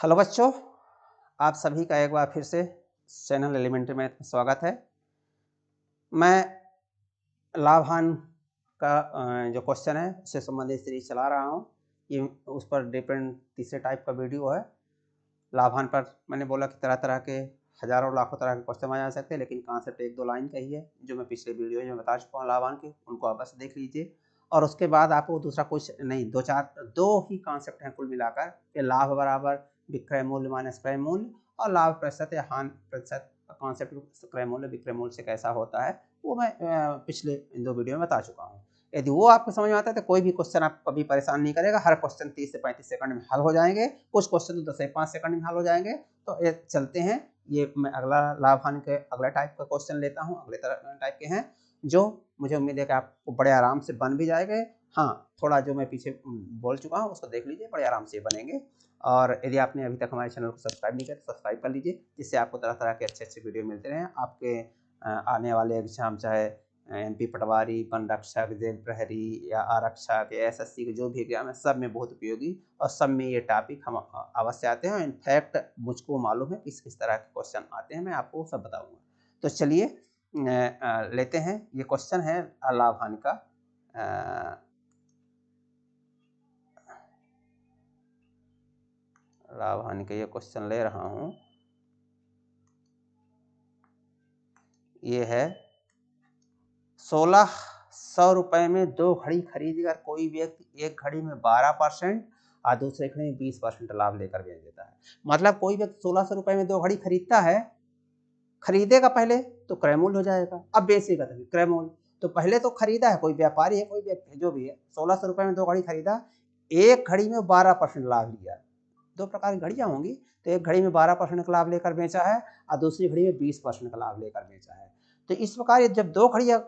Hello बच्चों, आप सभी का एक बार फिर से चैनल एलिमेंट्री मैथ में स्वागत है। मैं लाभ-हानि का जो क्वेश्चन है उससे संबंधित सीरीज चला रहा हूँ। ये उस पर डिपेंड तीसरे टाइप का वीडियो है। लाभ-हानि पर मैंने बोला कि तरह-तरह के हज़ारों लाखों तरह के क्वेश्चन बनाए जा सकते हैं, लेकिन कॉन्सेप्ट 1-2 लाइन का ही है, जो मैं पिछले वीडियो में बता चुका हूँ लाभ-हानि के, उनको आप बस देख लीजिए। और उसके बाद आपको दूसरा कुछ नहीं, 2 ही कॉन्सेप्ट हैं कुल मिलाकर कि लाभ बराबर विक्रय मूल्य माइनस क्रय मूल्य और लाभ प्रतिशत या हानि प्रतिशत का कॉन्सेप्ट क्रय मूल्य विक्रय मूल्य से कैसा होता है, वो मैं पिछले 2 वीडियो में बता चुका हूँ। यदि वो आपको समझ में आता है तो कोई भी क्वेश्चन आपको कभी परेशान नहीं करेगा। हर क्वेश्चन 30 से 35 सेकंड में हल हो जाएंगे, कुछ क्वेश्चन तो 10 से 5 सेकंड में हल हो जाएंगे। तो ये चलते हैं, ये मैं अगला लाभ-हानि के अगला टाइप का क्वेश्चन लेता हूँ। अगले तरह टाइप के हैं जो मुझे उम्मीद है कि आपको बड़े आराम से बन भी जाएंगे। हाँ, थोड़ा जो मैं पीछे बोल चुका हूँ उसको देख लीजिए, बड़े आराम से बनेंगे। और यदि आपने अभी तक हमारे चैनल को सब्सक्राइब नहीं किया तो सब्सक्राइब कर लीजिए, जिससे आपको तरह-तरह के अच्छे-अच्छे वीडियो मिलते रहें। आपके आने वाले एग्जाम, चाहे एमपी पटवारी, वन रक्षक, जेल प्रहरी या आरक्षक या एसएससी के जो भी एग्जाम है, सब में बहुत उपयोगी और सब में ये टॉपिक हम अवश्य आते हैं। इनफैक्ट मुझको मालूम है किस तरह के क्वेश्चन आते हैं, मैं आपको सब बताऊंगा। तो चलिए लेते हैं। ये क्वेश्चन है लाभ-हानि का। लाभ-हानि का ये क्वेश्चन ले रहा हूँ। ये है 1600 रुपए में 2 घड़ी खरीदकर कोई व्यक्ति एक घड़ी में 12% और दूसरे घड़ी में 20% लाभ लेकर बेच देता है। मतलब कोई व्यक्ति 1600 रुपए में 2 घड़ी खरीदता है, खरीदेगा पहले तो क्रय मूल्य हो जाएगा, अब बेचेगा तभी क्रय मूल्य। तो पहले तो खरीदा है, कोई व्यापारी है, कोई व्यक्ति है, जो भी है, 1600 रुपए में 2 घड़ी खरीदा, एक घड़ी में 12% लाभ लिया। 2 प्रकार की घड़ियां होंगी, तो एक घड़ी में 12% का लाभ लेकर बेचा है और दूसरी घड़ी में 20% का लाभ लेकर बेचा है। तो इस प्रकार जब 2 घड़ियां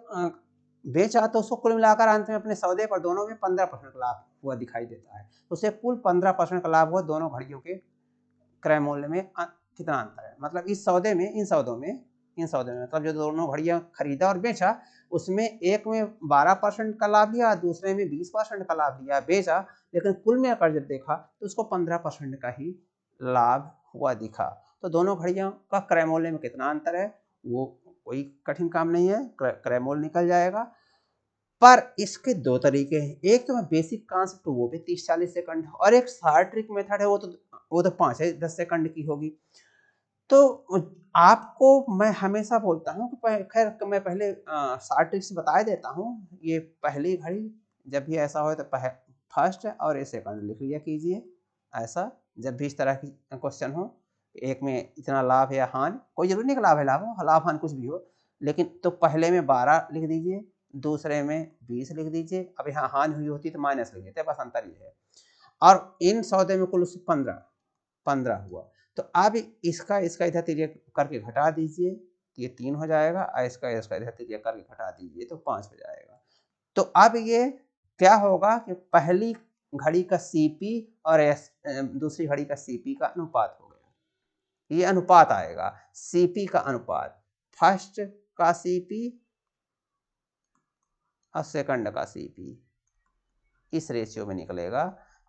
बेचा तो उसको कुल मिलाकर अंत में अपने सौदे पर दोनों में 15% का लाभ हुआ दिखाई देता है। तो उसे कुल 15% का लाभ हुआ दोनों घड़ियों के क्रय मूल्य में। कितना अंतर है, मतलब इस सौदे में, इन सौदों में मतलब जो दोनों घड़ियां खरीदा और बेचा, उसमें एक में 12% का लाभ लिया, दूसरे में 20% का लाभ लिया, बेचा, लेकिन कुल मिलाकर जब देखा तो उसको 15% का ही लाभ हुआ दिखा। तो दोनों घड़ियों का क्रय मूल्य में कितना अंतर है, वो कोई कठिन काम नहीं है, क्रय मूल्य निकल जाएगा। पर इसके 2 तरीके हैं। एक तो मैं बेसिक कॉन्सेप्ट, वो भी 30-40 सेकंड, और एक शॉर्ट ट्रिक मेथड है, वो तो 5 से 10 सेकंड की होगी। तो आपको मैं हमेशा बोलता हूँ कि खैर मैं पहले शॉर्ट ट्रिक्स बता देता हूँ। ये पहली घड़ी जब भी ऐसा हो तो फर्स्ट और सेकंड लिख लिया कीजिए। ऐसा जब भी इस तरह की क्वेश्चन हो, एक में इतना लाभ या हानि, कोई जरूरी नहीं कि लाभ है लाभ हो, लाभ हानि कुछ भी हो, लेकिन तो पहले में 12 लिख दीजिए, दूसरे में 20 लिख दीजिए। अब यहाँ हानि हुई होती तो माइनस लिख देते, बस अंतर ये है। और इन सौदे में कुल 15 हुआ। तो अब इसका इधर तिर्यक करके घटा दीजिए, ये 3 हो जाएगा, और इसका इधर तिर्यक करके घटा दीजिए तो 5 हो जाएगा। तो अब ये क्या होगा कि पहली घड़ी का सीपी और दूसरी घड़ी का सीपी का अनुपात हो गया। ये अनुपात आएगा, सीपी का अनुपात, फर्स्ट का सीपी और सेकंड का सीपी, इस रेशियो में निकलेगा।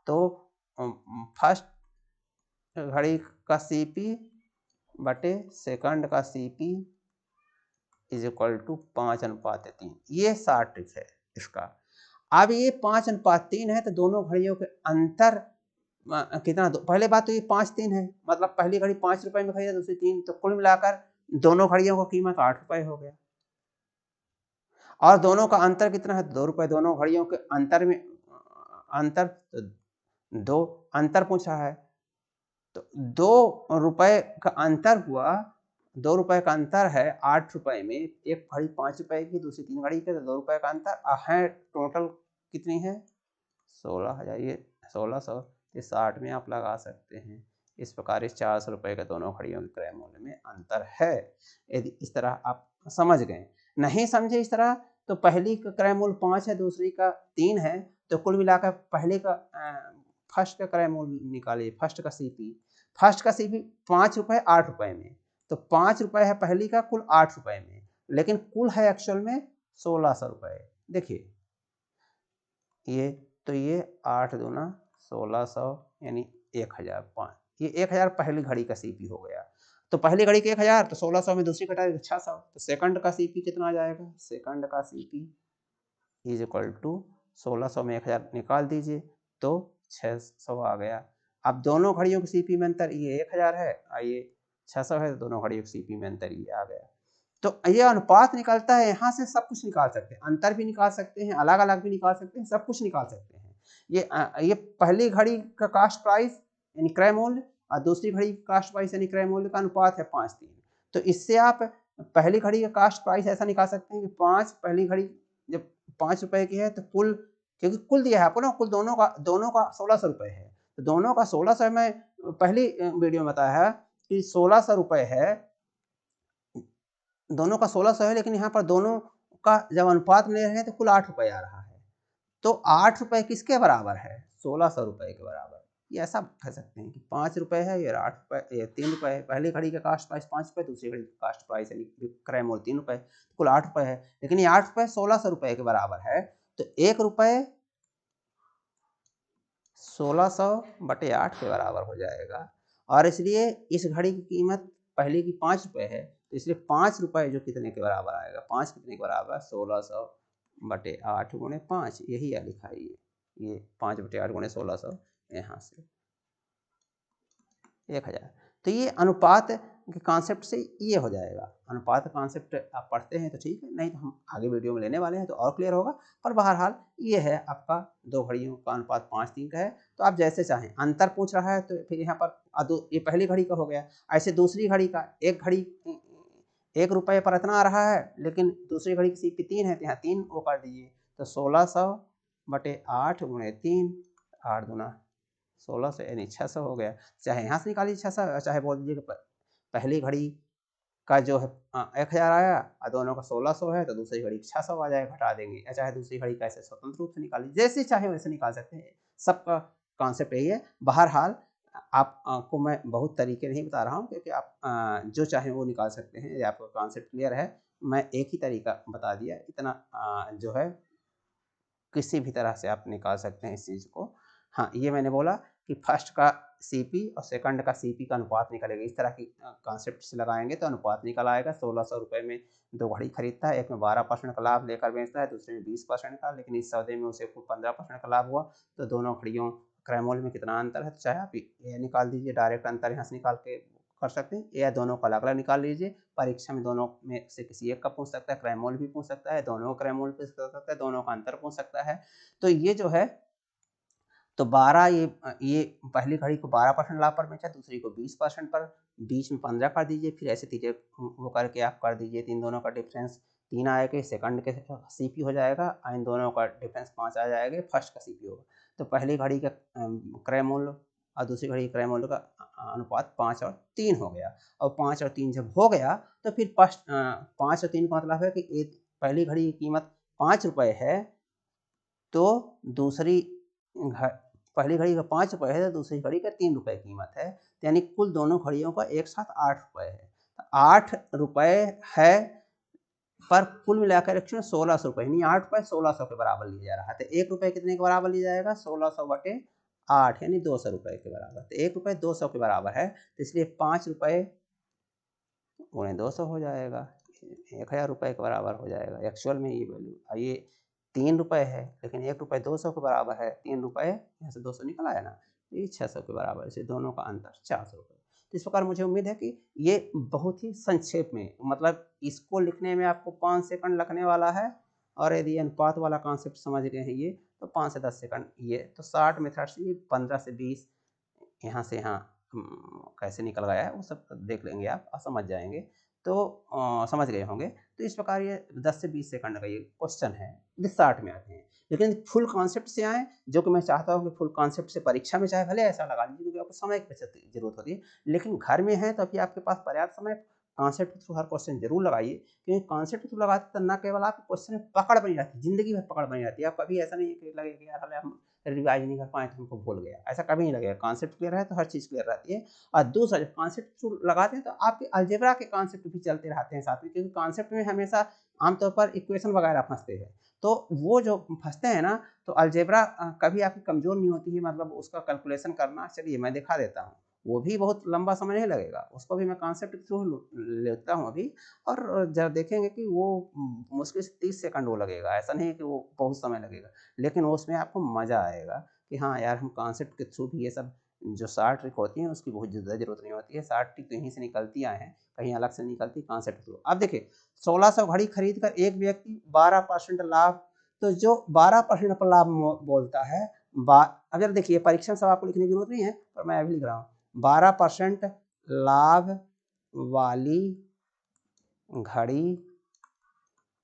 तो फर्स्ट घड़ी का सीपी बटे सेकंड का सीपी इज इक्वल टू 5:3। ये शॉर्ट ट्रिक है इसका। अब ये 5:3 है तो दोनों घड़ियों के अंतर कितना, पहले बात तो ये 5-3 है, मतलब पहली घड़ी 5 रुपए में खरीदा, दूसरी 3, तो कुल मिलाकर दोनों घड़ियों की कीमत 8 रुपए हो गया। और दोनों का अंतर कितना है, 2 रुपए। दोनों घड़ियों के अंतर में अंतर 2 अंतर पूछा है, तो 2 रुपए का अंतर हुआ। 2 रुपए का अंतर है 8 रुपए में, एक घड़ी 5 रुपए की, दूसरी 3 घड़ी के, तो 2 रुपए का अंतर है। टोटल कितनी है, 16,000। ये 1600 ये 60 में आप लगा सकते हैं। इस प्रकार इस 400 रुपए के दोनों घड़ियों के क्रय मूल्य में अंतर है। यदि इस तरह आप समझ गए, नहीं समझे इस तरह, तो पहली का क्रय मूल्य 5 है, दूसरी का 3 है, तो कुल मिलाकर पहले का फर्स्ट का क्रय मूल्य निकालिए, फर्स्ट का सीपी। फर्स्ट का सीपी 5 रुपए 8 रुपए में, तो 5 रुपए है पहली का, कुल 8 रुपए में, लेकिन कुल है एक्चुअल में 1600 रुपए। देखिए ये, तो ये 8 दूना 1600 यानी 1000, ये 1000 पहली घड़ी का सीपी हो गया। तो पहली घड़ी के 1000 तो 1600 में दूसरी घटाएंगे 600, तो सेकंड का सीपी कितना आ जाएगा? सेकंड का सीपी इज इक्वल टू 1600 में 1000 निकाल दीजिए तो 600 आ गया। अब दोनों घड़ियों की सीपी में अंतर, ये 1000 है और ये 600 है, तो दोनों घड़ियों की सीपी में अंतर ये आ गया। तो ये अनुपात निकलता है, यहाँ से सब कुछ निकाल सकते हैं, अंतर भी निकाल सकते हैं, अलग अलग भी निकाल सकते हैं, सब कुछ निकाल सकते हैं। ये पहली घड़ी का कास्ट प्राइस यानी क्रय मूल्य और दूसरी घड़ी का कास्ट प्राइस यानी क्रय मूल्य का अनुपात है 5:3। तो इससे आप पहली घड़ी का कास्ट प्राइस ऐसा निकाल सकते हैं कि 5 पहली घड़ी जब 5 रुपए की है तो कुल, क्योंकि कुल दिया है आपको ना, कुल दोनों का 1600 रुपए है, तो दोनों का 1600 में पहली वीडियो में बताया है कि 1600 रुपए है, दोनों का 1600 है, लेकिन यहाँ पर दोनों का जब अनुपात ले रहे हैं तो कुल 8 रुपए आ रहा है। तो 8 रुपए किसके बराबर है? 1600 रुपए के बराबर। ये ऐसा कह सकते हैं कि 5 रुपए है, ये 8 रुपए, ये 3 रुपए है। पहली घड़ी का कास्ट प्राइस 5 रुपए, दूसरी घड़ी का कास्ट प्राइस यानी क्रय मूल्य 3 रुपए, कुल 8 रुपए है। लेकिन ये 8 रुपए 1600 रुपए के बराबर है, तो 1 रुपए 1600 बटे 8 के बराबर हो जाएगा। और इसलिए इस घड़ी की कीमत पहले की 5 रुपए है, तो इसलिए 5 रुपए जो कितने के बराबर आएगा? 5 कितने के बराबर? 1600 बटे 8 गुणे 5, यही है लिखा है ये 5 बटे 8 गुणे 1600, यहाँ से 1000। तो ये अनुपात के कॉन्सेप्ट से ये हो जाएगा। अनुपात का कॉन्सेप्ट आप पढ़ते हैं तो ठीक है, नहीं तो हम आगे वीडियो में लेने वाले हैं तो और क्लियर होगा। पर बहरहाल ये है आपका दो घड़ियों का अनुपात 5:3 का है। तो आप जैसे चाहें, अंतर पूछ रहा है तो फिर यहाँ पर ये पहली घड़ी का हो गया, ऐसे दूसरी घड़ी का, एक घड़ी 1 रुपये पर इतना आ रहा है, लेकिन दूसरी घड़ी की सीपी 3 है तो यहाँ 3 वो कर दीजिए, तो 1600 बटे 8 गुणे 3, 8 दूना 1600 यानी 600 हो गया। चाहे यहाँ से निकालिए 600, चाहे बोल दीजिए कि पहली घड़ी का जो है 1000 आया और दोनों का 1600 है, तो दूसरी घड़ी 600 आ जाएगा, घटा देंगे। या चाहे दूसरी घड़ी का ऐसे स्वतंत्र रूप से निकालिए, जैसे चाहे वैसे निकाल सकते हैं। सबका कॉन्सेप्ट यही है। बहरहाल आपको मैं बहुत तरीके नहीं बता रहा हूँ, क्योंकि आप जो चाहें वो निकाल सकते हैं। या आपका कॉन्सेप्ट क्लियर है, मैं एक ही तरीका बता दिया, इतना जो है किसी भी तरह से आप निकाल सकते हैं इस चीज़ को। हाँ, ये मैंने बोला कि फर्स्ट का सीपी और सेकंड का सीपी का अनुपात निकलेगा। इस तरह की कॉन्सेप्ट से लगाएंगे तो अनुपात निकल आएगा। 1600 रुपये में 2 घड़ी खरीदता है, एक में 12% का लाभ लेकर बेचता है, दूसरे में 20% का, लेकिन इस सौदे में उसे कुल 15% का लाभ हुआ। तो दोनों घड़ियों क्रय मूल्य में कितना अंतर है? तो चाहे आप ये निकाल दीजिए, डायरेक्ट अंतर यहाँ से निकाल के कर सकते हैं, या दोनों को अलग अलग निकाल लीजिए। परीक्षा में दोनों में से किसी एक का पूछ सकता है, क्रय मूल्य भी पूछ सकता है, दोनों का क्रय मूल्य पूछ सकता है, दोनों का अंतर पूछ सकता है। तो ये जो है, तो 12 ये पहली घड़ी को 12% लाभ पर बेचा, दूसरी को 20% पर, बीच में 15 कर दीजिए, फिर ऐसे तीजे वो करके आप कर दीजिए। इन दोनों का डिफरेंस 3 आएगा, सेकंड के सीपी हो जाएगा, इन दोनों का डिफरेंस 5 आ जाएगा, फर्स्ट का सीपी होगा। तो पहली घड़ी का क्रय मूल्य और दूसरी घड़ी क्रय मूल्य का अनुपात 5 और 3 हो गया। और 5 और 3 जब हो गया तो फिर 5 और 3 का मतलब है कि पहली घड़ी की कीमत 5 रुपये है, तो दूसरी पहली घड़ी का 5 रुपये है, तो दूसरी घड़ी का 3 रुपये कीमत है, यानी कुल दोनों घड़ियों का एक साथ 8 रुपये है। तो 8 रुपये है, पर कुल मिलाकर 1600 रुपये, यानी 8 रुपये 1600 के बराबर लिया जा रहा है। तो 1 रुपये कितने के बराबर लिया जाएगा? 1600 बटे 8 यानी 200 रुपये के बराबर। तो 1 रुपये 200 के बराबर है, तो इसलिए 5 रुपये गुणे 200 हो जाएगा, 1000 रुपये के बराबर हो जाएगा। एक्चुअल में ये वैल्यू ये 3 रुपये है, लेकिन 1 रुपये 200 के बराबर है। 3 रुपये यहाँ से 200 निकल आया ना, ये 600 के बराबर, इसे दोनों का अंतर 400 रुपये। तो इस प्रकार मुझे उम्मीद है कि ये बहुत ही संक्षेप में, मतलब इसको लिखने में आपको 5 सेकंड लगने वाला है, और यदि अनुपात वाला कॉन्सेप्ट समझ गए हैं ये, तो 5 से 10 सेकंड ये। तो शॉर्ट मेथड से 15 से 20 यहाँ से यहाँ कैसे निकल गया है वो सब देख लेंगे आप, और समझ जाएंगे। तो समझ गए होंगे। तो इस प्रकार ये 10 से 20 सेकंड का ये क्वेश्चन है, ये शॉर्ट में आते हैं। लेकिन फुल कॉन्सेप्ट से आए, जो कि मैं चाहता हूँ कि फुल कॉन्सेप्ट से परीक्षा में चाहे भले ऐसा लगा लीजिए, क्योंकि आपको समय की बचत जरूरत होती है, लेकिन घर में है तो अभी आपके पास पर्याप्त समय, कॉन्सेप्ट के थ्रू हर क्वेश्चन जरूर लगाइए। क्योंकि कॉन्सेप्ट के थ्रू लगाते तो न केवल आपके क्वेश्चन में पकड़ बनी रहती है, जिंदगी भर पकड़ बनी रहती है। आप कभी ऐसा नहीं है कि लगे कि यार हम रिवाइज नहीं कर पाए तो हमको भूल गया, ऐसा कभी नहीं लगेगा। कॉन्सेप्ट क्लियर है तो हर चीज़ क्लियर रहती है। और दूसरा, जब कॉन्सेप्ट लगाते हैं तो आपके अलजेब्रा के कॉन्सेप्ट भी चलते रहते हैं साथ में, क्योंकि कॉन्सेप्ट में हमेशा आमतौर पर इक्वेशन वगैरह फंसते हैं। तो वो जो फंसते हैं ना, तो अलजेब्रा कभी आपकी कमज़ोर नहीं होती है, मतलब उसका कैलकुलेशन करना। चलिए मैं दिखा देता हूँ, वो भी बहुत लंबा समय नहीं लगेगा, उसको भी मैं कॉन्सेप्ट के थ्रू लेता हूँ अभी, और जब देखेंगे कि वो मुश्किल से 30 सेकंड वो लगेगा, ऐसा नहीं है कि वो बहुत समय लगेगा, लेकिन उसमें आपको मज़ा आएगा कि हाँ यार, हम कॉन्सेप्ट के थ्रू भी ये सब जो शार्ट ट्रिक होती हैं उसकी बहुत ज़्यादा ज़रूरत नहीं होती है, शार्ट ट्रिक तो यहीं से निकलती आए हैं, कहीं अलग से निकलती कॉन्सेप्ट के थ्रू। अब देखिए 1600 घड़ी खरीद कर एक व्यक्ति 12% लाभ, तो जो 12% पर लाभ बोलता है, अब जरा देखिए परीक्षण सब आपको लिखने की जरूरत नहीं है, पर मैं अभी लिख रहा हूँ 12% लाभ वाली घड़ी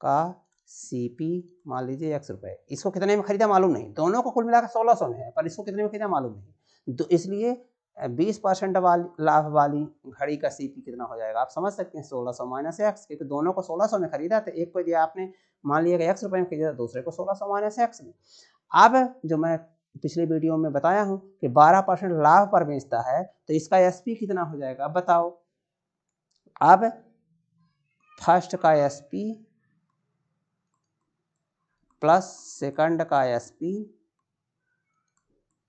का सीपी मान लीजिए ₹100, इसको कितने में खरीदा मालूम नहीं, दोनों को कुल मिलाकर 1600 में है, पर इसको कितने में खरीदा मालूम नहीं, तो इसलिए 20% वाली लाभ वाली घड़ी का सीपी कितना हो जाएगा, आप समझ सकते हैं 1600 माइनस एक्स, क्योंकि दोनों को 1600 में खरीदा, तो एक को दिया आपने मान लिया ₹100 में खरीदा, दूसरे को 1600 माइनस एक्स में। अब जो मैं पिछले वीडियो में बताया हूँ कि 12% लाभ पर बेचता है, तो इसका एसपी कितना हो जाएगा, अब बताओ। अब फर्स्ट का एसपी प्लस सेकंड का एसपी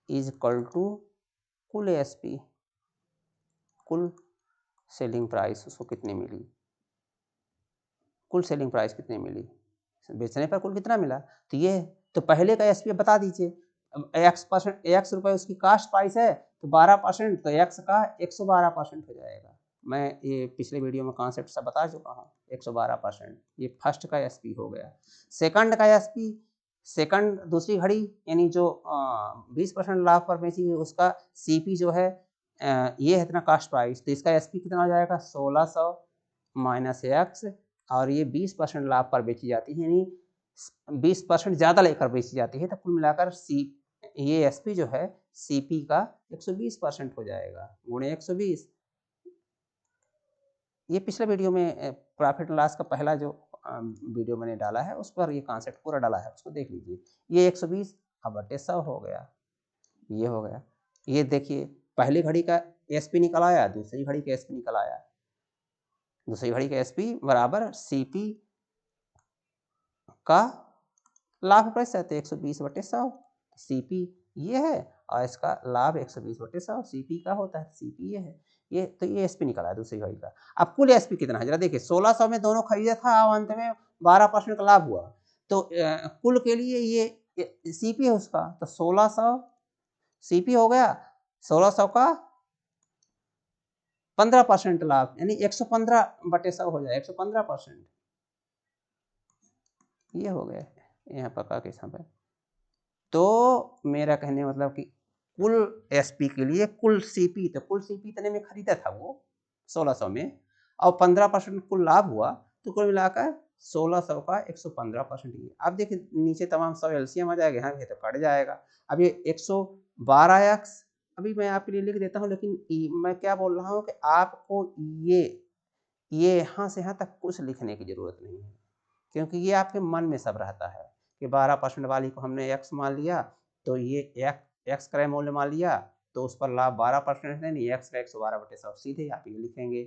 इज इक्वल टू कुल एसपी, कुल सेलिंग प्राइस उसको कितनी मिली, कुल सेलिंग प्राइस कितनी मिली, बेचने पर कुल कितना मिला, तो ये तो पहले का एसपी बता दीजिए। एक्स रुपये उसकी कास्ट प्राइस है, तो 12%, तो एक्स का 112% हो जाएगा। मैं ये पिछले वीडियो में कॉन्सेप्ट सब बता चुका हूँ, 112%, ये फर्स्ट का एसपी हो गया। सेकंड का एसपी, सेकंड दूसरी घड़ी यानी जो 20% लाभ पर बेची है उसका सीपी जो है ये है इतना कास्ट प्राइस, तो इसका एसपी कितना हो जाएगा 1600 माइनस एक्स, और ये 20% लाभ पर बेची जाती है, यानी 20% ज़्यादा लेकर बेची जाती है, तो कुल मिलाकर ये एसपी जो है सीपी का 120% हो जाएगा, गुणे 120। ये पिछले वीडियो में प्रॉफिट लॉस का पहला जो वीडियो मैंने डाला है उस पर ये कॉन्सेप्ट पूरा डाला है, उसको देख लीजिए। ये 120 अब बटे 100 हो गया, ये हो गया। ये देखिए पहली घड़ी का एसपी निकल आया, दूसरी घड़ी का एसपी निकल आया, दूसरी घड़ी का एसपी बराबर सीपी का लाभ प्राइस है, तो 120/100 सीपी ये है, और इसका लाभ 120/100 सीपी का होता है, सीपी ये है, ये तो ये एसपी निकला है दूसरी घड़ी का। अब कुल एसपी कितना है जरा देखिए, 1600 में दोनों खरीदा था और अंत में 12% का लाभ हुआ, तो कुल के लिए ये सीपी है उसका, तो 1600 सीपी हो गया, 1600 का 15% लाभ यानी 115/100 हो जाए, 115%, ये हो गया यहाँ पक्का के समय। तो मेरा कहने मतलब कि कुल एसपी के लिए कुल सीपी, तो कुल सीपी इतने में खरीदा था वो 1600 में, और 15% कुल लाभ हुआ, तो कुल मिलाकर 1600 का 115% ही। अब देखिए नीचे तमाम 100 एलसीएम आ जाएगा, यहाँ भी तो कट जाएगा। अब ये 112x अभी मैं आपके लिए लिख देता हूँ, लेकिन मैं क्या बोल रहा हूँ कि आपको ये यहाँ से यहाँ तक कुछ लिखने की जरूरत नहीं है, क्योंकि ये आपके मन में सब रहता है कि 12% वाली को हमने एक्स मान लिया, तो ये एक्स क्रय मूल्य मान लिया, तो उस पर लाभ 12% है, नहीं एक्स का 112/100 सीधे आप ये लिखेंगे।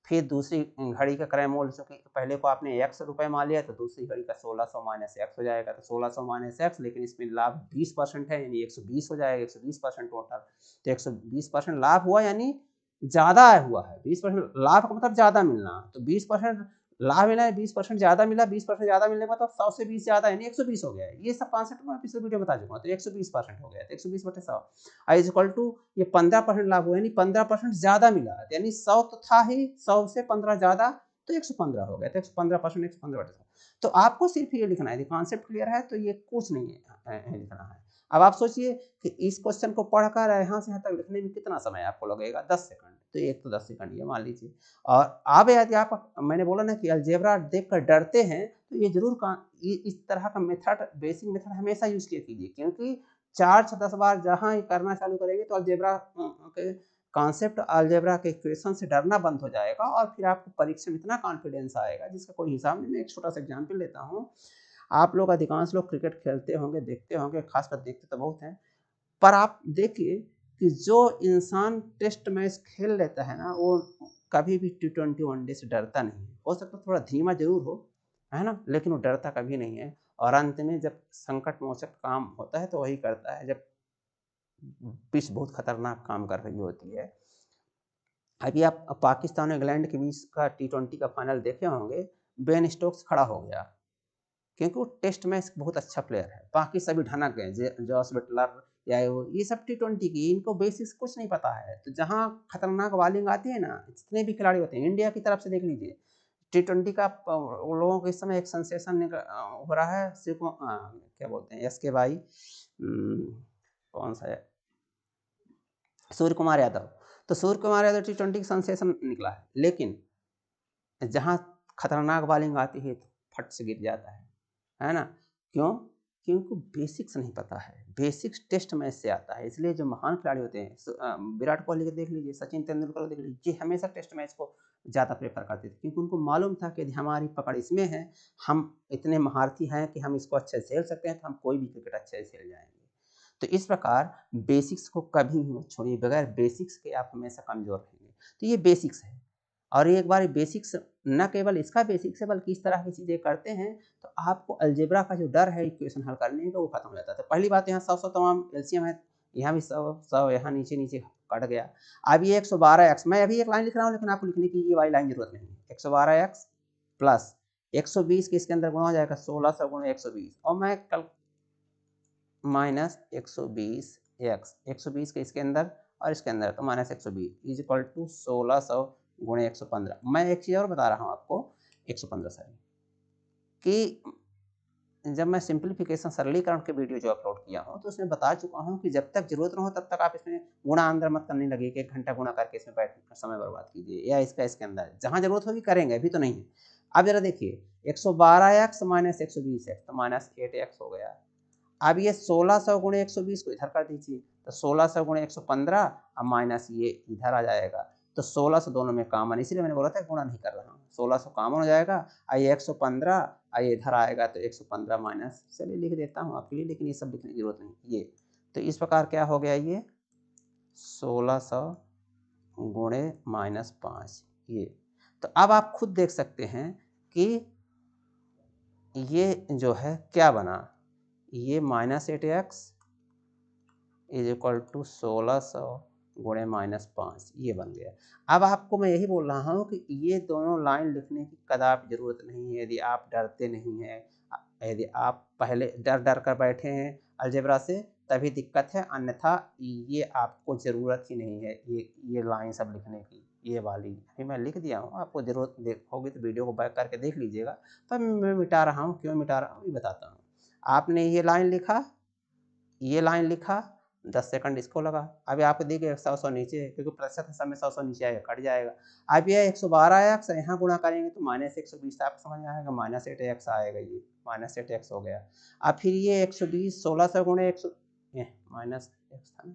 फिर दूसरी घड़ी का क्रय मूल्य, चूँकि पहले को आपने ₹100 मान लिया, तो दूसरी घड़ी का 1600 माइनस एक्स हो जाएगा, तो 1600 माइनस एक्स, लेकिन इसमें लाभ 20% है यानी 120 हो जाएगा, 120% टोटल, तो 120% लाभ हुआ यानी ज़्यादा हुआ है, 20% लाभ का मतलब ज़्यादा मिलना, तो 20% लाभ मिला है, 20% ज़्यादा मिला, 20% ज़्यादा मिलने का मतलब 100 से 20 ज़्यादा यानी 120 हो गया है। ये सब कॉन्सेप्ट मैं पिछले वीडियो बता चुका हूँ, तो 120% हो गया, तो 120/100 इज इक्वल टू ये 15% लाभ हुआ यानी 15% ज़्यादा मिला, यानी 100 तो था ही, 100 से 15 ज़्यादा, तो 115 हो गया, तो 115% 115/100। तो आपको सिर्फ ये लिखना है, कॉन्सेप्ट क्लियर है तो ये कुछ नहीं है लिखना है। अब आप सोचिए कि इस क्वेश्चन को पढ़कर यहाँ से यहाँ तक लिखने में कितना समय आपको लगेगा, 10 सेकंड, तो एक तो 10 सेकंड ये मान लीजिए। और अब यदि आप, मैंने बोला ना कि अलजेब्रा देखकर डरते हैं, तो ये जरूर इस तरह का मेथड, बेसिक मेथड हमेशा यूज किया कीजिए, क्योंकि 4 से 10 बार जहाँ करना चालू करेंगे तो अलजेब्रा के कॉन्सेप्ट, अलजेब्रा के इक्वेशन से डरना बंद हो जाएगा, और फिर आपको परीक्षा में इतना कॉन्फिडेंस आएगा जिसका कोई हिसाब नहीं। मैं एक छोटा सा एग्जाम्पल लेता हूँ। आप लोग अधिकांश लोग क्रिकेट खेलते होंगे, देखते होंगे, खासकर देखते तो बहुत हैं, पर आप देखिए कि जो इंसान टेस्ट मैच खेल लेता है ना, वो कभी भी T20 वनडे से डरता नहीं है। हो सकता है थोड़ा धीमा जरूर हो, है ना, लेकिन वो डरता कभी नहीं है, और अंत में जब संकट मोचक काम होता है तो वही करता है, जब पिच बहुत खतरनाक काम कर रही होती है। अभी आप पाकिस्तान और इंग्लैंड के बीच का T20 का फाइनल देखे होंगे, बेन स्टोक्स खड़ा हो गया क्योंकि वो टेस्ट मैच बहुत अच्छा प्लेयर है। बाकी सभी ढनक गए, जॉस बटलर या ये सब T20 की, इनको बेसिक्स कुछ नहीं पता है। तो जहाँ खतरनाक बॉलिंग आती है ना, जितने भी खिलाड़ी होते हैं, इंडिया की तरफ से देख लीजिए, T20 का उन लोगों को इस समय एक सेंसेशन हो रहा है, क्या बोलते हैं, SK भाई, कौन सा है, सूर्य कुमार यादव। तो सूर्य कुमार यादव T20 की सेंसेशन निकला है, लेकिन जहाँ खतरनाक बॉलिंग आती है तो फट से गिर जाता है ना? क्यों? क्योंकि बेसिक्स नहीं पता है। बेसिक्स टेस्ट मैच से आता है। इसलिए जो महान खिलाड़ी होते हैं, विराट कोहली को देख लीजिए, सचिन तेंदुलकर को देख लीजिए, ये हमेशा टेस्ट मैच को ज़्यादा प्रेफर करते थे, क्योंकि उनको मालूम था कि हमारी पकड़ इसमें है, हम इतने महारथी हैं कि हम इसको अच्छे से खेल सकते हैं, तो हम कोई भी क्रिकेट अच्छे से खेल जाएंगे। तो इस प्रकार बेसिक्स को कभी मत छोड़िए, बगैर बेसिक्स के आप हमेशा कमज़ोर रहेंगे। तो ये बेसिक्स है, और एक बार बेसिक्स, न केवल इसका बेसिक्स है बल्कि इस तरह की चीज़ें करते हैं तो आपको अलजेब्रा का जो डर है इक्वेशन हल करने का, वो खत्म हो जाता है। तो पहली बात, यहाँ 100 तमाम एलसीएम है, यहाँ भी 100 यहाँ नीचे नीचे कट गया। अब ये 112x, मैं अभी एक लाइन लिख रहा हूँ, लेकिन आपको लिखने की ये वाली लाइन जरूरत नहीं है। 112x प्लस 120 के इसके अंदर गुणा हो जाएगा 1600 गुणे 120, और मैं कल माइनस 120x, 120 के इसके अंदर और इसके अंदर, तो माइनस 120 इज इक्वल टू 1600 गुणे 115। मैं एक चीज़ और बता रहा हूँ आपको, 115 सॉरी, कि जब मैं सिंप्लीफिकेशन सरलीकरण के वीडियो जो अपलोड किया हूँ, तो उसमें बता चुका हूँ कि जब तक जरूरत न हो तब तक आप इसमें गुणा अंदर मत करने लगे कि 1 घंटा गुणा करके इसमें बैठ समय बर्बाद कीजिए, या इसका इसके अंदर जहाँ जरूरत होगी करेंगे, अभी तो नहीं है। अब जरा देखिए, 112x माइनस 120x, तो माइनस 8x हो गया। अब ये 1600 गुणे 120 को इधर कर दीजिए, तो 1600 गुणे 115, अब माइनस ये इधर आ जाएगा, तो 1600 दोनों में कॉमन, इसीलिए मैंने बोला था गुणा नहीं कर रहा हूँ, 1600 कॉमन हो जाएगा, ये 115 ये इधर आएगा, तो 115 माइनस, चलिए लिख देता हूँ आपके लिए, लेकिन ये सब लिखने की जरूरत नहीं ये। तो इस प्रकार क्या हो गया, ये 1600 गुणे -5 ये। तो अब आप खुद देख सकते हैं कि ये जो है क्या बना, ये -8x इज इक्वल टू 1600 गुणे -5, ये बन गया। अब आपको मैं यही बोल रहा हूँ कि ये दोनों लाइन लिखने की कदापि जरूरत नहीं है, यदि आप डरते नहीं हैं, यदि आप पहले डर कर बैठे हैं अलजेब्रा से, तभी दिक्कत है, अन्यथा ये आपको ज़रूरत ही नहीं है ये लाइन सब लिखने की, ये वाली अभी मैं लिख दिया हूँ, आपको ज़रूरत होगी तो वीडियो को बैक करके देख लीजिएगा। पर मैं मिटा रहा हूँ, क्यों मिटा रहा हूँ ये बताता हूँ। आपने ये लाइन लिखा, ये लाइन लिखा, 10 सेकंड इसको लगा, अभी आपको देखिए 100 नीचे है, क्योंकि प्रतिशत हिसाब में 100 नीचे आएगा, कट जाएगा। अब ये 112x यहाँ गुणा करेंगे तो -120, आपको समझ में आएगा, -8x आएगा, ये -8x हो गया। अब फिर ये 120 1600 गुणे 100 माइनस एक्स था ना,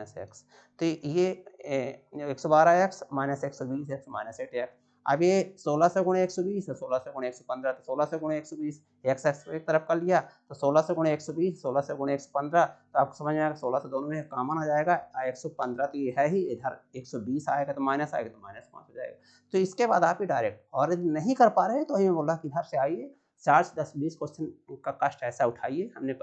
-x, तो ये 112x -120x -8x। अब ये 1600 गुणे 120 है, 1600 गुणे 115, तो 1600 गुणे 120, एक्स एक तरफ कर लिया, तो 1600 गुणे 120, 1600 गुणे 115, तो आपको समझ में आएगा 1600 दोनों में कॉमन आ जाएगा, 115 तो ये है ही, इधर 120 आएगा तो माइनस आएगा, तो -5 हो जाएगा। तो इसके बाद आप ही डायरेक्ट, और यदि नहीं कर पा रहे तो ही मैं बोला कि इधर से आइए, 4 से 10-20 क्वेश्चन का कष्ट ऐसा उठाइए। हमने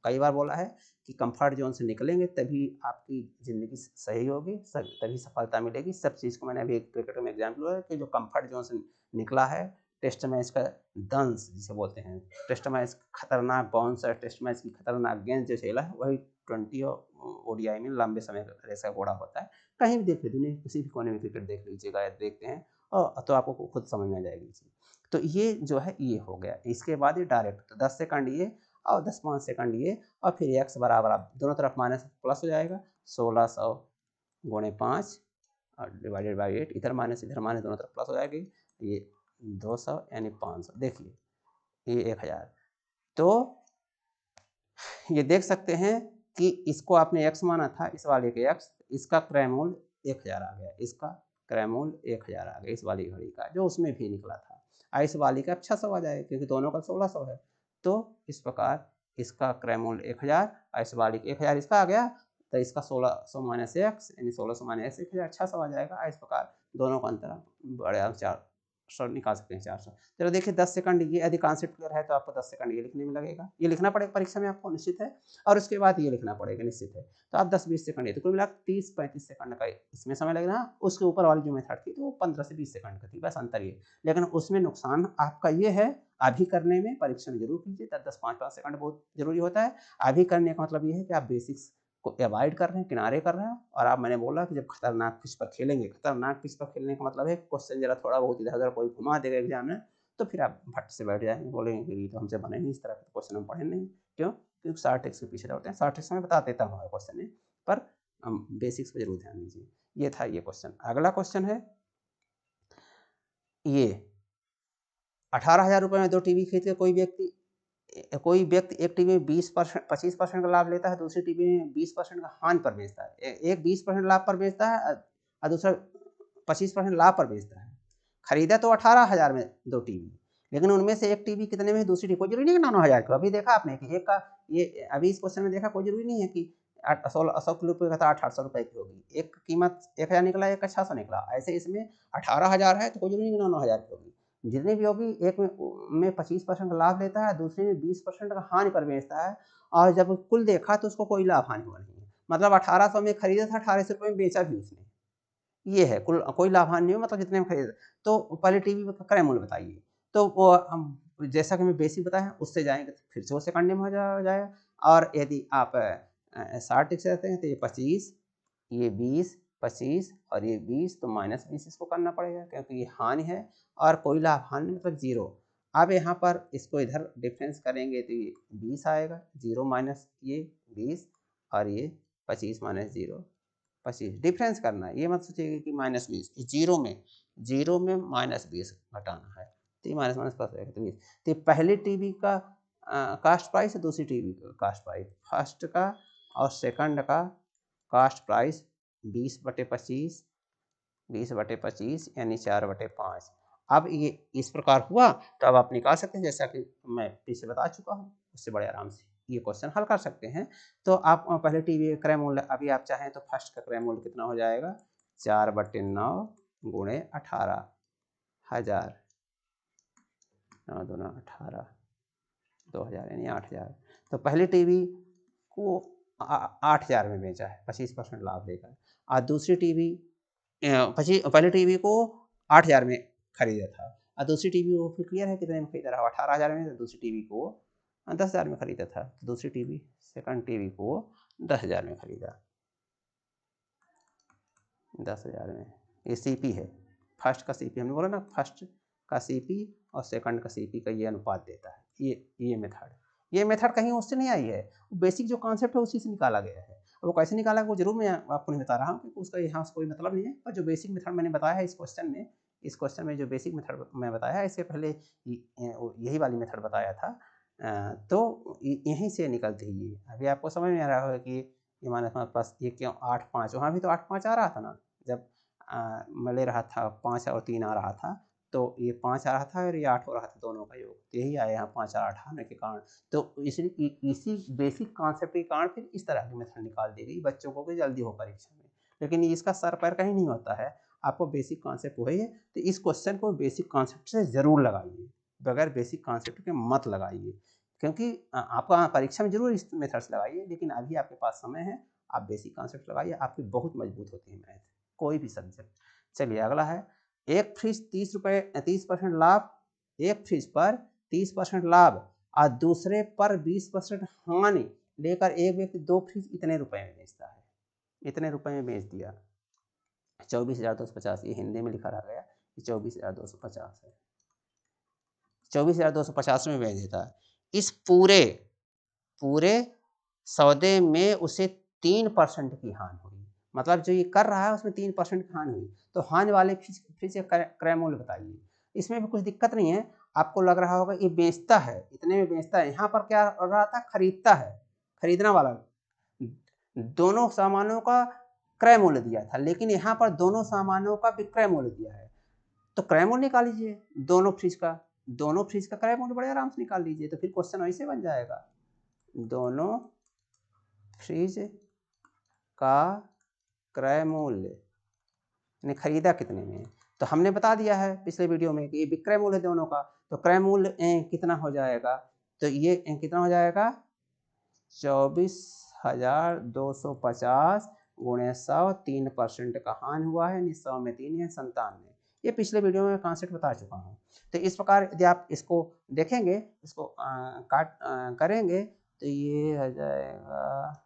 कई बार बोला है कि कंफर्ट जोन से निकलेंगे तभी आपकी ज़िंदगी सही होगी, तभी सफलता मिलेगी। सब चीज़ को मैंने अभी एक क्रिकेट में एग्जाम्पल हुआ है कि जो कंफर्ट जोन से निकला है, टेस्ट मैच का दंश जिसे बोलते हैं, टेस्ट मैच खतरनाक बाउंसर, टेस्ट मैच की खतरनाक गेंद जो खेला है, वही 20 और ODI में लंबे समय का रेस का घोड़ा होता है। कहीं भी देख लीजिए, दुनिया के किसी भी कोने में क्रिकेट देख लीजिएगा, देखते हैं और तो आपको खुद समझ में आ जाएगी चीज़। तो ये जो है ये हो गया, इसके बाद ये डायरेक्ट, तो 10 सेकंड ये और 10-5 सेकंड ये, और फिर x बराबर, आप दोनों तरफ माइनस प्लस हो जाएगा, 1600 गुणे 5 और डिवाइडेड बाई 8, इधर माइनस दोनों तरफ प्लस हो जाएगी, ये 200 यानी 500, देखिए ये 1000। तो ये देख सकते हैं कि इसको आपने x माना था, इस वाले के x, इसका क्रय मूल्य 1000 आ गया, इसका क्रय मूल्य 1000 आ गया, इस वाली घड़ी का जो उसमें भी निकला था। इस वाली का 600 आ जाएगा, क्योंकि दोनों का 1600 है। तो इस प्रकार इसका क्रय मूल्य 1000, इस वाली 1000 इसका आ गया, तो इसका 1600 माइनस एक्स, यानी 1600 माइनस 1000 600 आ जाएगा। इस प्रकार दोनों का अंतर बड़े 4 निकाल सकते हैं 400। चलो देखिए 10 सेकंड ये यदि कॉन्सेप्ट क्लियर है तो आपको 10 सेकंड ये लिखने में लगेगा, ये लिखना पड़ेगा परीक्षा में आपको निश्चित है, और उसके बाद ये लिखना पड़ेगा निश्चित है। तो आप 10-20 सेकंड ये तो कुल मिला 30-35 सेकंड का इसमें समय लगेगा। उसके ऊपर वाली जो मेथड थी तो वो 15 से 20 सेकंड का थी, बस अंतर ये। लेकिन उसमें नुकसान आपका ये है, अभी करने में परीक्षा में जरूर कीजिए, 10-10 5-5 सेकंड बहुत जरूरी होता है। अभी करने का मतलब ये है कि आप बेसिक्स को अवॉइड कर रहे हैं, किनारे कर रहे हैं, और आप मैंने बोला कि जब खतरनाक पिच पर खेलेंगे, खतरनाक पिच पर खेलने का मतलब है क्वेश्चन जरा थोड़ा बहुत इधर उधर कोई घुमा देगा एग्जाम में, तो फिर आप भट्ट से बैठ जाएंगे, बोलेंगे कि ये तो हमसे बने नहीं, इस तरह के क्वेश्चन हम पढ़े नहीं। क्यों? क्योंकि शॉर्ट ट्रिक्स के पीछे रहते हैं। शॉर्ट ट्रिक्स में बता देता हूँ क्वेश्चन में, पर हम बेसिक्स पर जरूर ध्यान दीजिए। ये था ये क्वेश्चन। अगला क्वेश्चन है ये, 18,000 रुपये में 2 टीवी खरीद के कोई व्यक्ति एक टीवी में 25% का लाभ लेता है, दूसरी टीवी में 20% का हानि पर बेचता है। एक 20% लाभ पर बेचता है और दूसरा 25% लाभ पर बेचता है। खरीदा तो 18,000 में 2 टीवी, लेकिन उनमें से एक टीवी कितने में है, दूसरी टीवी कोई जरूरी नहीं कि 9,000 का। अभी देखा आपने कि एक का ये अभी इस क्वेश्चन में देखा, कोई जरूरी नहीं है कि 100 रुपये का था 800 रुपये की होगी। एक कीमत 1,000 निकला, एक का 600 निकला। ऐसे इसमें 18,000 है तो कोई जरूरी नहीं कि 9,000 की होगी। जितनी भी होगी, एक में 25% का लाभ लेता है, दूसरे में 20% का हानि पर बेचता है, और जब कुल देखा तो उसको कोई लाभ हानि हुआ नहीं है। मतलब 1800 में खरीदा था, 1800 रुपये में बेचा भी उसने। ये है, कुल कोई लाभ हानि नहीं हुआ, मतलब जितने में खरीदा। तो पहले टीवी का क्रय मूल्य बताइए। तो वो हम जैसा कि मैं बेसिक बताया उससे जाएंगे तो फिर से वो सेकंड में हो जाएगा। और यदि आप 60 से रहते हैं तो ये 25, ये 20, 25 और ये 20, तो -20 इसको करना पड़ेगा क्योंकि ये हानि है, और कोई लाभ हानि मतलब जीरो। अब यहाँ पर इसको इधर डिफरेंस करेंगे तो ये 20 आएगा, 0 माइनस ये 20, और ये 25 माइनस 0 25। डिफरेंस करना है, ये मत सोचिएगा कि -20, जीरो में -20 घटाना है, तो ये माइनस माइनस प्लस रहेगा तो 20। तो पहले टीवी का कास्ट प्राइस है, दूसरी टीवी का कास्ट प्राइस, फर्स्ट का और सेकंड का कास्ट प्राइस 20/25, 20/25 यानी 4/5। अब ये इस प्रकार हुआ, तो अब आप निकाल सकते हैं, जैसा कि मैं पीछे बता चुका हूँ, उससे बड़े आराम से ये क्वेश्चन हल कर सकते हैं। तो आप पहले टीवी का क्रय मूल्य, अभी आप चाहें तो फर्स्ट का क्रय मूल्य कितना हो जाएगा, 4/9 गुणे 18,000, 9 दूना 18, 2,000 यानी 8,000। तो पहले टीवी को 8,000 में बेचा है 25% लाभ देकर, और दूसरी टीवी पहले टीवी को 8,000 में खरीदा था, और दूसरी टीवी को फिर क्लियर है कितने में खरीदा रहा, 18,000 में। तो दूसरी टीवी को 10,000 में खरीदा था, तो दूसरी टीवी सेकंड टीवी को 10,000 में खरीदा, 10,000 में। ये सीपी है, फर्स्ट का सीपी, हमने बोला ना फर्स्ट का सीपी और सेकंड का सीपी का ये अनुपात देता है। ये मेथड कहीं उससे नहीं आई है, बेसिक जो कॉन्सेप्ट है उसी से निकाला गया है। वो कैसे निकाला वो जरूर मैं आपको नहीं बता रहा हूँ, क्योंकि उसका यहाँ से कोई मतलब नहीं है। पर जो बेसिक मेथड मैंने बताया है इस क्वेश्चन में जो बेसिक मेथड मैं बताया है, इससे पहले यही वाली मेथड बताया था, तो यहीं से निकलती है ये। अभी आपको समझ में आ रहा होगा कि ये माइनस प्लस ये क्यों 8 5, वहाँ भी तो 8 5 आ रहा था ना, जब मैं ले रहा था 5 और 3 आ रहा था, तो ये 5 आ रहा था और ये 8 हो रहा था, दोनों का योग, तो यही आया यहाँ 5 और 8 आने के कारण। तो इसी बेसिक कॉन्सेप्ट के कारण फिर इस तरह की मेथड निकाल दी गई बच्चों को कि जल्दी हो परीक्षा में। लेकिन इसका सर पैर कहीं नहीं होता है, आपको बेसिक कॉन्सेप्ट वही है, तो इस क्वेश्चन को बेसिक कॉन्सेप्ट से जरूर लगाइए, बगैर बेसिक कॉन्सेप्ट के मत लगाइए, क्योंकि आपका परीक्षा में जरूर इस मेथड से लगाइए, लेकिन अभी आपके पास समय है, आप बेसिक कॉन्सेप्ट लगाइए, आपकी बहुत मजबूत होती है मैथ, कोई भी सब्जेक्ट। चलिए अगला है, एक फ्रिज 30% लाभ, एक फ्रिज पर 30% लाभ और दूसरे पर 20% हानि लेकर एक व्यक्ति 2 फ्रिज इतने रुपए में बेचता है। इतने रुपए में बेच दिया, 24,250, ये हिंदी में लिखा रह गया, 24,250 है, 24,250 में बेच देता है। इस पूरे सौदे में उसे 3% की हानि हुई, मतलब जो ये कर रहा है उसमें 3% की हानि हुई। तो हानि वाले फ्रिज का क्रय मूल्य बताइए। इसमें भी कुछ दिक्कत नहीं है, आपको लग रहा होगा ये बेचता है, इतने में बेचता है। यहाँ पर क्या हो रहा था, खरीदता है, खरीदना वाला, दोनों सामानों का क्रय मूल्य दिया था, लेकिन यहाँ पर दोनों सामानों का विक्रय मूल्य दिया है। तो क्रय मूल्य निकाल लीजिए दोनों फ्रिज का क्रय मूल्य बड़े आराम से निकाल लीजिए, तो फिर क्वेश्चन वैसे बन जाएगा, दोनों फ्रिज का क्रय मूल्य ने खरीदा कितने में, तो हमने बता दिया है पिछले वीडियो में कि ये विक्रय मूल्य है दोनों का, तो क्रय मूल्य कितना हो जाएगा, तो ये कितना हो जाएगा 24,250 गुणे 100, 3% का हानि हुआ है, 100 में 3 है 97। ये पिछले वीडियो में कॉन्सेप्ट बता चुका हूँ। तो इस प्रकार यदि आप इसको देखेंगे, इसको करेंगे तो ये हो जाएगा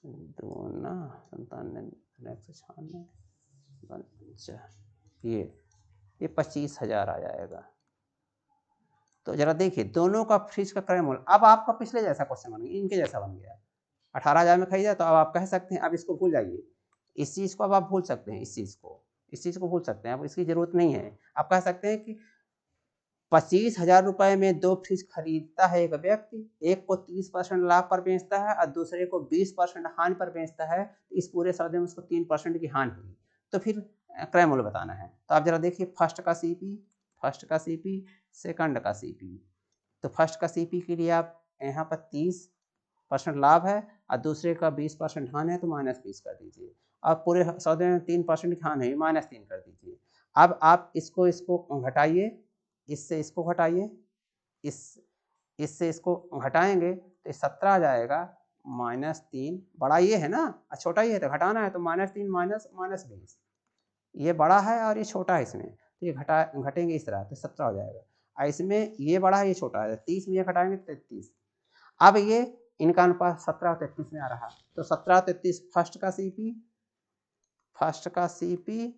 2 ना 97 ये 25,000 आ जाएगा। तो जरा देखिए दोनों का फ्रिज का क्रय मूल्य, अब आपका पिछले जैसा क्वेश्चन बन गया, इनके जैसा बन गया। 18,000 में खरीदा, तो अब आप कह सकते हैं अब इसको भूल जाइए, इस चीज़ को अब आप भूल सकते हैं, इस चीज़ को भूल सकते हैं, अब इसकी ज़रूरत नहीं है। आप कह सकते हैं कि 25,000 रुपये में 2 फ्रिज खरीदता है एक व्यक्ति, एक को 30% लाभ पर बेचता है और दूसरे को 20% हानि पर बेचता है, तो इस पूरे सौदे में उसको 3% की हानि हुई। तो फिर क्रय मूल्य बताना है। तो आप जरा देखिए फर्स्ट का सीपी, सेकंड का सीपी। तो फर्स्ट का सीपी के लिए आप यहाँ पर 30% लाभ है और दूसरे का 20% हानि है, तो -20 कर दीजिए। अब पूरे सौदे में 3% की हानि है, -3 कर दीजिए। अब आप इसको घटाइए, इससे इसको घटाइए, इससे इसको घटाएंगे तो 17 आ जाएगा, -3 बड़ा ये है ना, छोटा ये है तो घटाना है, तो -3 -20, ये बड़ा है और ये छोटा है इसमें, तो ये घटेंगे इस तरह, तो 17 हो जाएगा। और इसमें ये बड़ा है ये छोटा है, 30 में ये घटाएंगे 33। अब ये इनका अनुपात 17 और 33 में आ रहा, तो 17 और 33 फर्स्ट का सीपी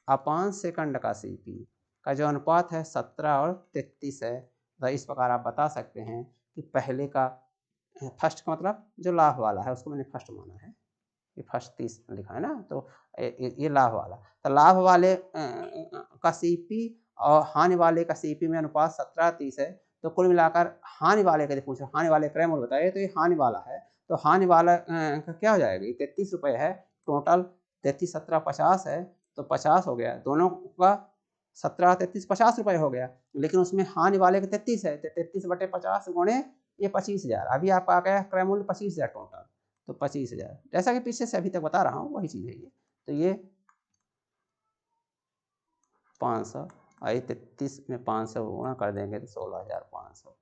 अपान सेकंड का सीपी का जो अनुपात है 17 और 33 है। तो इस प्रकार आप बता सकते हैं कि पहले का फर्स्ट का मतलब जो लाभ वाला है उसको मैंने फर्स्ट माना है, ये फर्स्ट 30 लिखा है ना, तो ये लाभ वाला, तो लाभ वाले का सीपी और हानि वाले का सीपी में अनुपात 17-30 है। तो कुल मिलाकर हानि वाले का पूछो, हानि वाले क्रय मूल्य बताइए, तो ये हानि वाला है, तो हानि वाला का क्या हो जाएगा, ये 33 रुपये है टोटल, 33 17 50 है, तो 50 हो गया, दोनों का 17 33 50 रुपये हो गया, लेकिन उसमें हानि वाले का 33 है, तो 33/50 गुणे ये 25,000, अभी आपका आ गया क्रय मूल्य 25,000 टोटल, तो 25,000 जैसा कि पीछे से अभी तक बता रहा हूँ वही चीज़ है ये। तो ये 500 और ये 33 में 500 गुणा कर देंगे तो 16,500।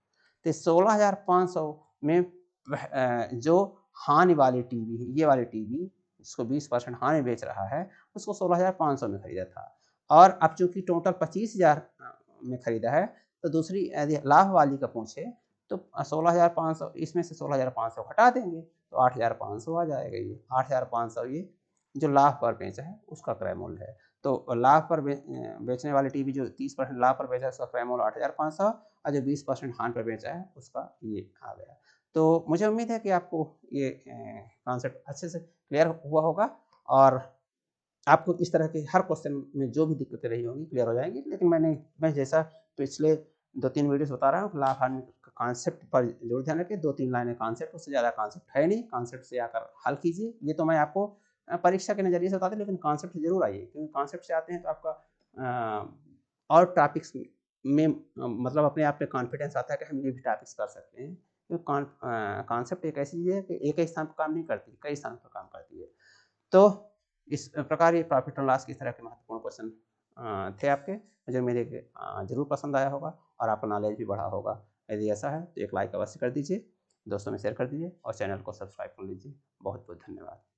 तो 16,500 में जो हानि वाली टीवी है, ये वाली टीवी जिसको 20% हानि बेच रहा है, उसको 16,500 में खरीदा था, और अब चूंकि टोटल 25,000 में खरीदा है, तो दूसरी यदि लाभ वाली का पूछे तो 16,500 इसमें से 16,500 हटा देंगे तो 8,500 आ जाएगा। ये 8,500 ये जो लाभ पर बेचा है उसका क्रय मूल्य है। तो लाभ पर बेचने वाली टीवी जो 30% लाभ पर बेचा है उसका क्रय मूल्य 8,500, और जो 20% हानि पर बेचा है उसका ये आ गया। तो मुझे उम्मीद है कि आपको ये कॉन्सेप्ट अच्छे से क्लियर हुआ होगा, और आपको इस तरह के हर क्वेश्चन में जो भी दिक्कतें रही होंगी क्लियर हो जाएंगी। लेकिन मैं जैसा पिछले 2-3 वीडियोस बता रहा हूँ, लाभ हानि कॉन्सेप्ट पर जरूर ध्यान रखें, 2-3 लाइनें कॉन्सेप्ट, उससे ज़्यादा कॉन्सेप्ट है नहीं, कॉन्सेप्ट से आकर हल कीजिए। ये तो मैं आपको परीक्षा के नज़रिए से बताते, लेकिन कॉन्सेप्ट जरूर आइए, क्योंकि कॉन्सेप्ट से आते हैं तो आपका और टॉपिक्स में मतलब अपने आप पे कॉन्फिडेंस आता है कि हम ये भी टॉपिक्स कर सकते हैं, क्योंकि कॉन्सेप्ट एक ऐसी चीज़ है कि एक ही स्थान पर काम नहीं करती, कई स्थान पर काम करती है। तो इस प्रकार ये प्रॉफिट और लॉस की तरह के महत्वपूर्ण क्वेश्चन थे आपके, जो मेरे जरूर पसंद आया होगा और आपका नॉलेज भी बढ़ा होगा। यदि ऐसा है तो एक लाइक अवश्य कर दीजिए, दोस्तों में शेयर कर दीजिए और चैनल को सब्सक्राइब कर लीजिए। बहुत बहुत धन्यवाद।